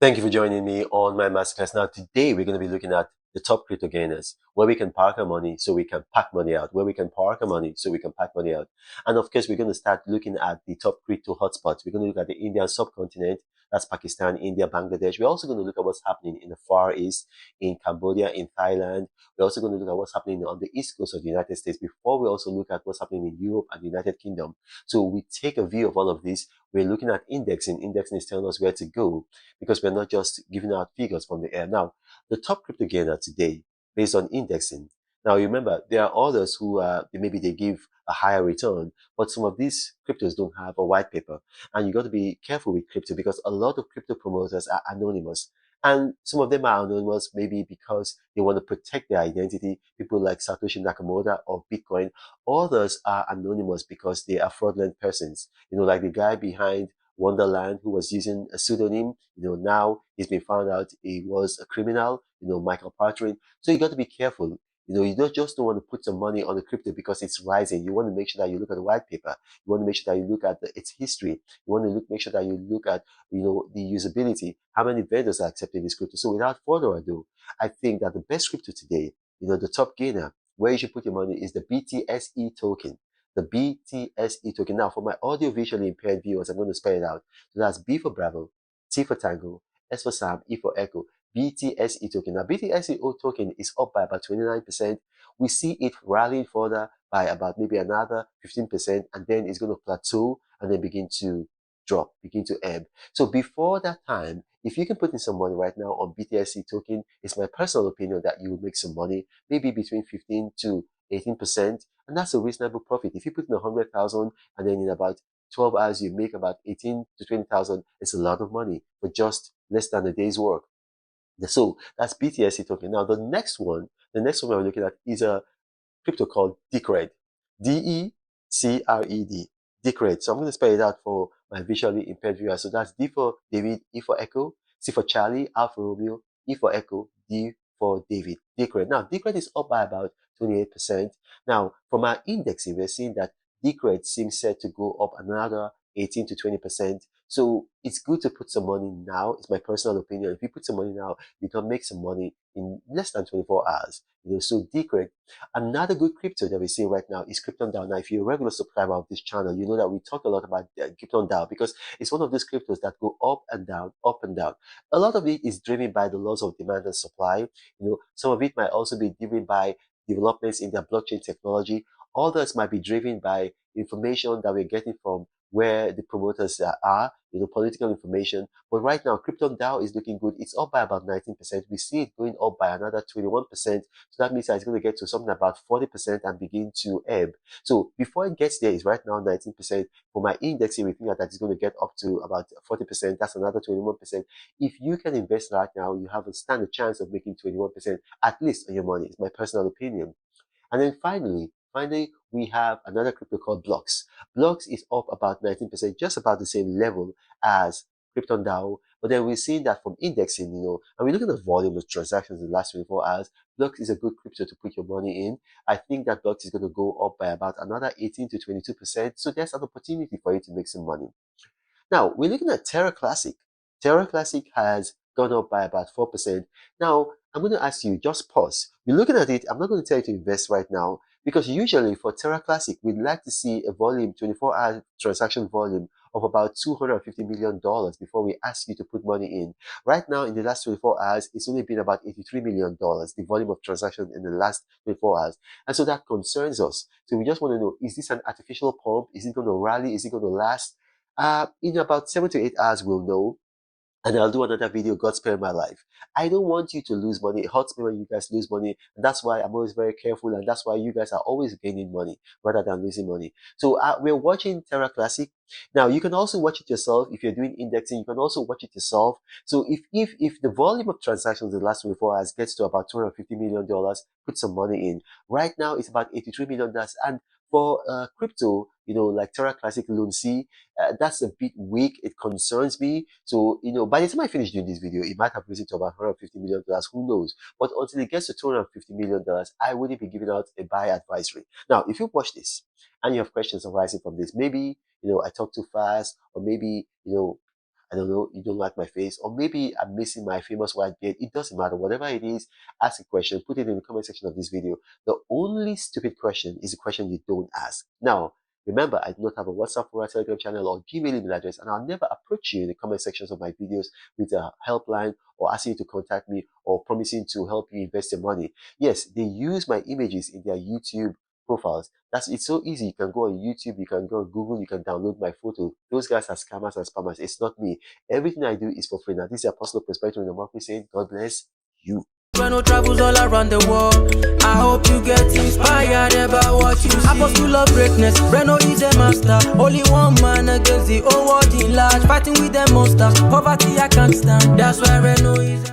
Thank you for joining me on my masterclass. Now, today we're going to be looking at the top crypto gainers, where we can park our money so we can pack money out, where we can park our money so we can pack money out. And of course, we're going to start looking at the top crypto hotspots. We're going to look at the Indian subcontinent. That's Pakistan, India, Bangladesh. We're also going to look at what's happening in the Far East, in Cambodia, in Thailand. We're also going to look at what's happening on the East Coast of the United States before we also look at what's happening in Europe and the United Kingdom. So we take a view of all of this. We're looking at indexing. Indexing is telling us where to go because we're not just giving out figures from the air. Now, the top crypto gainer today, based on indexing. Now, remember, there are others who maybe they give a higher return, but some of these cryptos don't have a white paper. And you got to be careful with crypto because a lot of crypto promoters are anonymous. And some of them are anonymous maybe because they want to protect their identity. People like Satoshi Nakamoto of Bitcoin. Others are anonymous because they are fraudulent persons. Like the guy behind Wonderland, who was using a pseudonym. Now he's been found out he was a criminal, Michael Partridge. So you got to be careful. You don't want to put some money on the crypto because it's rising. You want to make sure that you look at the white paper. You want to make sure that you look at its history. You want to make sure that you look at, the usability. How many vendors are accepting this crypto? So without further ado, I think that the best crypto today, the top gainer, where you should put your money is the BTSE token. The BTSE token. Now, for my audio visually impaired viewers, I'm going to spell it out. So that's B for Bravo, T for Tango, S for Sam, E for Echo, BTSE token. Now, BTSE token is up by about 29%. We see it rallying further by about maybe another 15%, and then it's going to plateau and then begin to drop, begin to ebb. So before that time, if you can put in some money right now on BTSE token, it's my personal opinion that you will make some money, maybe between 15 to 18%, and that's a reasonable profit. If you put in 100,000 and then in about 12 hours you make about 18 to 20,000, it's a lot of money for just less than a day's work. So that's BTSC token. Now the next one we're looking at is a crypto called Decred. Decred. Decred. So I'm going to spell it out for my visually impaired viewers. So that's D for David, E for Echo, C for Charlie, R for Romeo, E for Echo, D for David. Decred. Now, Decred is up by about 28%. Now, from our indexing, we're seeing that Decred seems set to go up another 18 to 20%. So it's good to put some money now. It's my personal opinion. If you put some money now, you can make some money in less than 24 hours. So Decred. Another good crypto that we're seeing right now is Krypton DAO. Now, if you're a regular subscriber of this channel, you know that we talk a lot about Krypton DAO because it's one of those cryptos that go up and down, up and down. A lot of it is driven by the laws of demand and supply. Some of it might also be driven by developments in their blockchain technology. Others might be driven by information that we're getting from where the promoters are, political information. But right now, Krypton DAO is looking good. It's up by about 19%. We see it going up by another 21%. So that means that it's going to get to something about 40% and begin to ebb. So before it gets there, it's right now 19%. For my indexing, we think that it's going to get up to about 40%. That's another 21%. If you can invest right now, you have a standard chance of making 21% at least on your money. It's my personal opinion. And then finally, we have another crypto called Blocks. Blocks is up about 19%, just about the same level as Krypton DAO. But then we're seeing that from indexing, and we look at the volume of transactions in the last 24 hours. Blocks is a good crypto to put your money in. I think that Blocks is going to go up by about another 18 to 22%. So there's an opportunity for you to make some money. Now, we're looking at Terra Classic. Terra Classic has gone up by about 4%. Now, I'm going to ask you, just pause. We're looking at it. I'm not going to tell you to invest right now because usually for Terra Classic, we'd like to see a volume, 24-hour transaction volume of about $250 million before we ask you to put money in. Right now, in the last 24 hours, it's only been about $83 million, the volume of transaction in the last 24 hours. And so that concerns us. So we just want to know, is this an artificial pump? Is it going to rally? Is it going to last? In about 7 to 8 hours, we'll know. And I'll do another video, God spare my life. I don't want you to lose money. It hurts me when you guys lose money. And that's why I'm always very careful. And that's why you guys are always gaining money rather than losing money. So we're watching Terra Classic. Now, you can also watch it yourself. If you're doing indexing, you can also watch it yourself. So if the volume of transactions in the last 24 hours gets to about $250 million, put some money in. Right now, it's about $83 million. And for crypto, like Terra Classic Loan C, that's a bit weak. It concerns me. So, by the time I finish doing this video, it might have risen to about $150 million. Who knows? But until it gets to $250 million, I wouldn't be giving out a buy advisory. Now, if you watch this and you have questions arising from this, maybe, I talk too fast, or maybe, I don't know, you don't like my face, or maybe I'm missing my famous white beard. It doesn't matter. Whatever it is, ask a question, put it in the comment section of this video. The only stupid question is the question you don't ask. Now, remember, I do not have a WhatsApp or a Telegram channel or Gmail email address, and I'll never approach you in the comment sections of my videos with a helpline or asking you to contact me or promising to help you invest your money. Yes, they use my images in their YouTube profiles. It's so easy. You can go on YouTube, you can go on Google, you can download my photo. Those guys are scammers and spammers. It's not me. Everything I do is for free. Now, this is Apostle Prosperity in the market saying, God bless you. Reno travels all around the world. I hope you get inspired about what you see. Apostle of greatness, Reno is a master. Only one man against the whole world in large. Fighting with the monsters, poverty I can't stand. That's why Reno is